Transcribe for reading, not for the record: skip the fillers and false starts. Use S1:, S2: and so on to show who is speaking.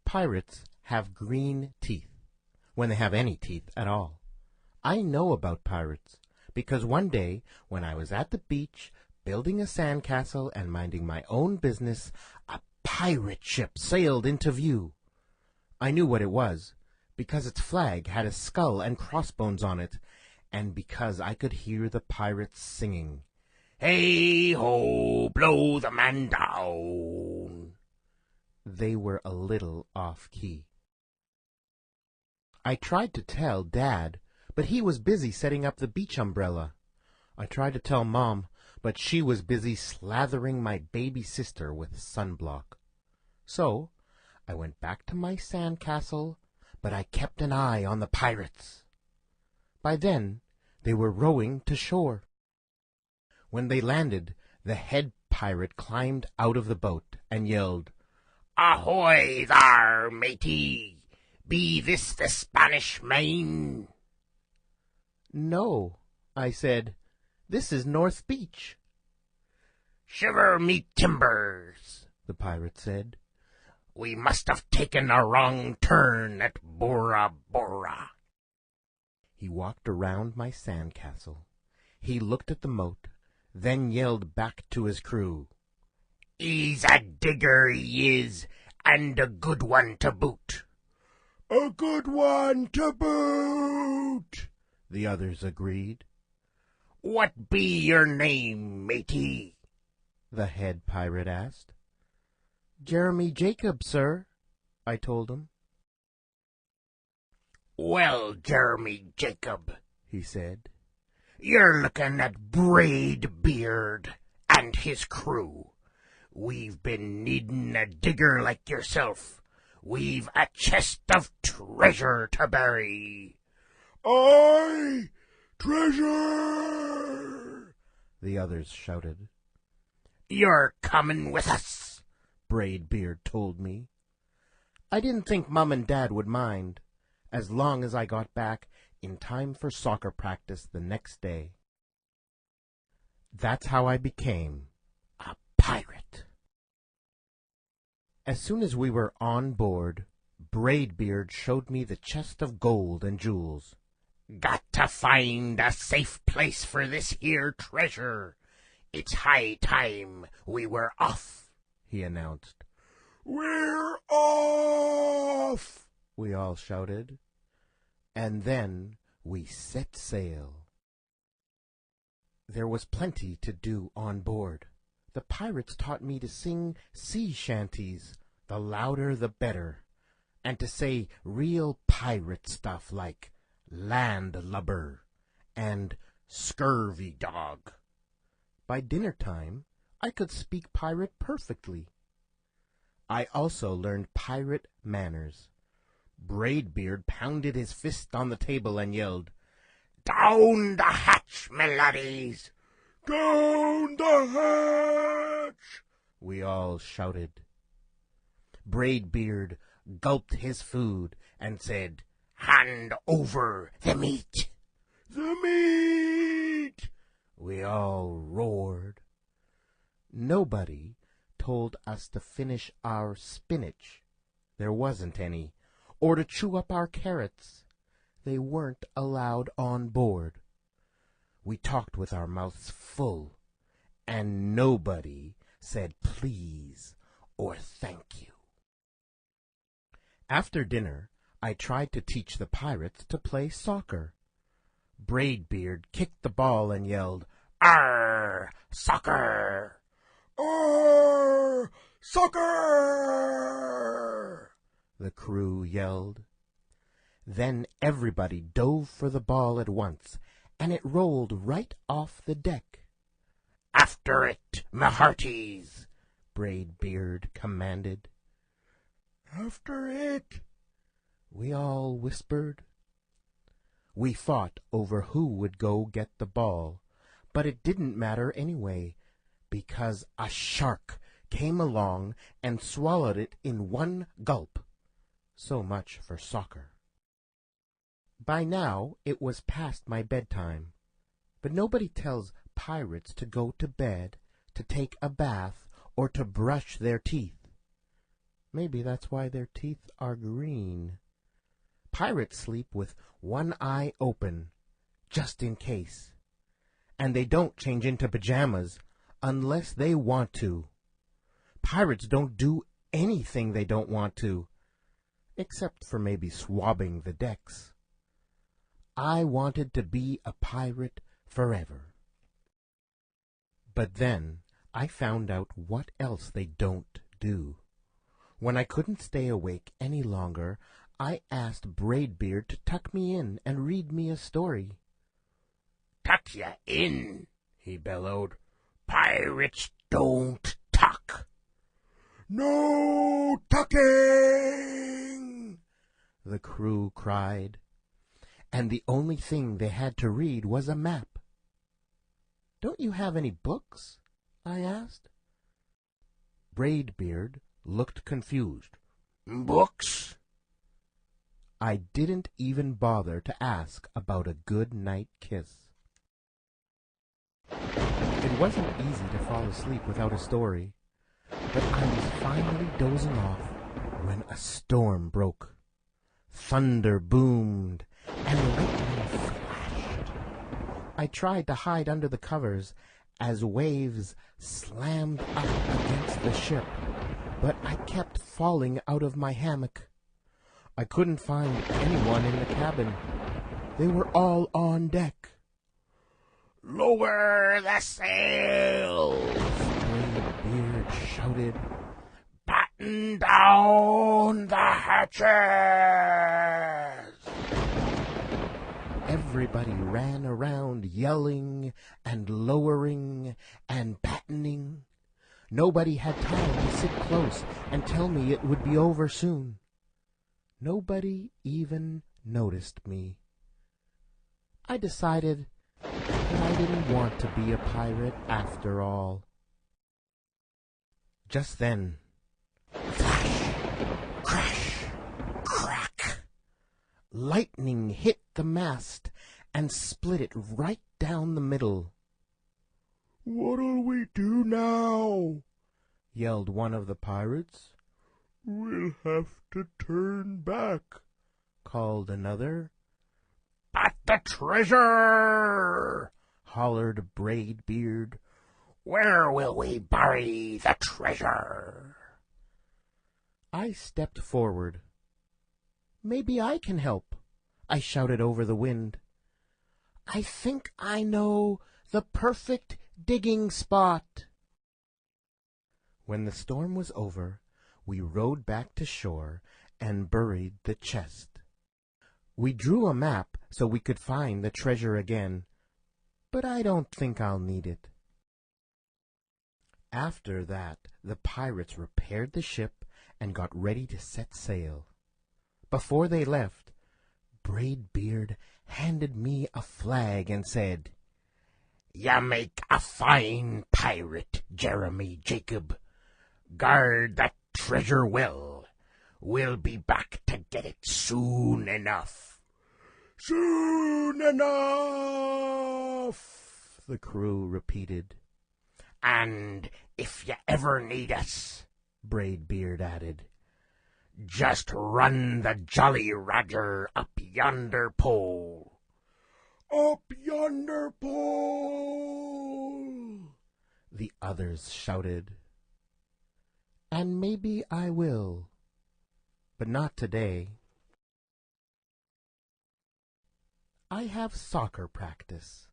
S1: Pirates have green teeth, when they have any teeth at all. I know about pirates, because one day, when I was at the beach, building a sandcastle and minding my own business, a pirate ship sailed into view. I knew what it was, because its flag had a skull and crossbones on it, and because I could hear the pirates singing, "Hey-ho, blow the man down." They were a little off-key. I tried to tell Dad, but he was busy setting up the beach umbrella. I tried to tell Mom, but she was busy slathering my baby sister with sunblock. So I went back to my sandcastle, but I kept an eye on the pirates. By then, they were rowing to shore. When they landed, the head pirate climbed out of the boat and yelled, "Ahoy thar, matey! Be this the Spanish Main?" "No," I said. "This is North Beach." "Shiver me timbers," the pirate said. "We must have taken a wrong turn at Bora Bora." He walked around my sandcastle. He looked at the moat, then yelled back to his crew, "He's a digger, he is, and a good one to boot." "A good one to boot," the others agreed. "What be your name, matey?" the head pirate asked. "Jeremy Jacob, sir," I told him. "Well, Jeremy Jacob," he said, "you're looking at Braid Beard and his crew. We've been needin' a digger like yourself. We've a chest of treasure to bury." "Aye, treasure!" the others shouted. "You're comin' with us," Braid Beard told me. I didn't think Mum and Dad would mind, as long as I got back in time for soccer practice the next day. That's how I became a pirate. As soon as we were on board, Braid Beard showed me the chest of gold and jewels. "Got to find a safe place for this here treasure. It's high time we were off," he announced. "We're off!" we all shouted. And then we set sail. There was plenty to do on board. The pirates taught me to sing sea shanties, the louder the better, and to say real pirate stuff like "landlubber" and "scurvy dog." By dinner time, I could speak pirate perfectly. I also learned pirate manners. Braid Beard pounded his fist on the table and yelled, "Down the hatch, my laddies! Down the hatch!" we all shouted. Braid Beard gulped his food and said, "Hand over the meat!" "The meat!" we all roared. Nobody told us to finish our spinach. There wasn't any. Or to chew up our carrots. They weren't allowed on board. We talked with our mouths full, and nobody said please or thank you. After dinner, I tried to teach the pirates to play soccer. Braid Beard kicked the ball and yelled, "Arr, soccer! Arr, soccer!" the crew yelled. Then everybody dove for the ball at once, and it rolled right off the deck. "After it, my hearties!" Braid Beard commanded. "After it!" we all whispered. We fought over who would go get the ball, but it didn't matter anyway, because a shark came along and swallowed it in one gulp. So much for soccer. By now it was past my bedtime, but nobody tells pirates to go to bed, to take a bath, or to brush their teeth. Maybe that's why their teeth are green. Pirates sleep with one eye open, just in case. And they don't change into pajamas unless they want to. Pirates don't do anything they don't want to, except for maybe swabbing the decks. I wanted to be a pirate forever. But then I found out what else they don't do. When I couldn't stay awake any longer, I asked Braidbeard to tuck me in and read me a story.
S2: "Tuck ya in," he bellowed. "Pirates don't tuck."
S1: "No tucking!" the crew cried. And the only thing they had to read was a map. "Don't you have any books?" I asked. Braidbeard looked confused.
S2: "Books?"
S1: I didn't even bother to ask about a good night kiss. It wasn't easy to fall asleep without a story, but I was finally dozing off when a storm broke. Thunder boomed and lightning flashed. I tried to hide under the covers as waves slammed up against the ship, but I kept falling out of my hammock. I couldn't find anyone in the cabin. They were all on deck.
S2: "Lower the sails!"
S1: Braidbeard shouted.
S2: "Batten down the hatches!"
S1: Everybody ran around yelling and lowering and battening. Nobody had time to sit close and tell me it would be over soon. Nobody even noticed me. I decided that I didn't want to be a pirate after all. Just then, flash, crash, crack, lightning hit the mast and split it right down the middle. "What'll we do now?" yelled one of the pirates. "We'll have to turn back," called another.
S2: "But the treasure!"
S1: hollered Braidbeard.
S2: "Where will we bury the treasure?"
S1: I stepped forward. "Maybe I can help," I shouted over the wind. "I think I know the perfect digging spot." When the storm was over, we rowed back to shore and buried the chest. We drew a map so we could find the treasure again, but I don't think I'll need it. After that, the pirates repaired the ship and got ready to set sail. Before they left, Braidbeard handed me a flag and said,
S2: "Ya make a fine pirate, Jeremy Jacob. Guard that treasure well. We'll be back to get it soon enough."
S1: "Soon enough," the crew repeated.
S2: "And if you ever need us," Braidbeard added, "just run the Jolly Roger up yonder pole."
S1: "Up yonder pole," the others shouted. And maybe I will, but not today. I have soccer practice.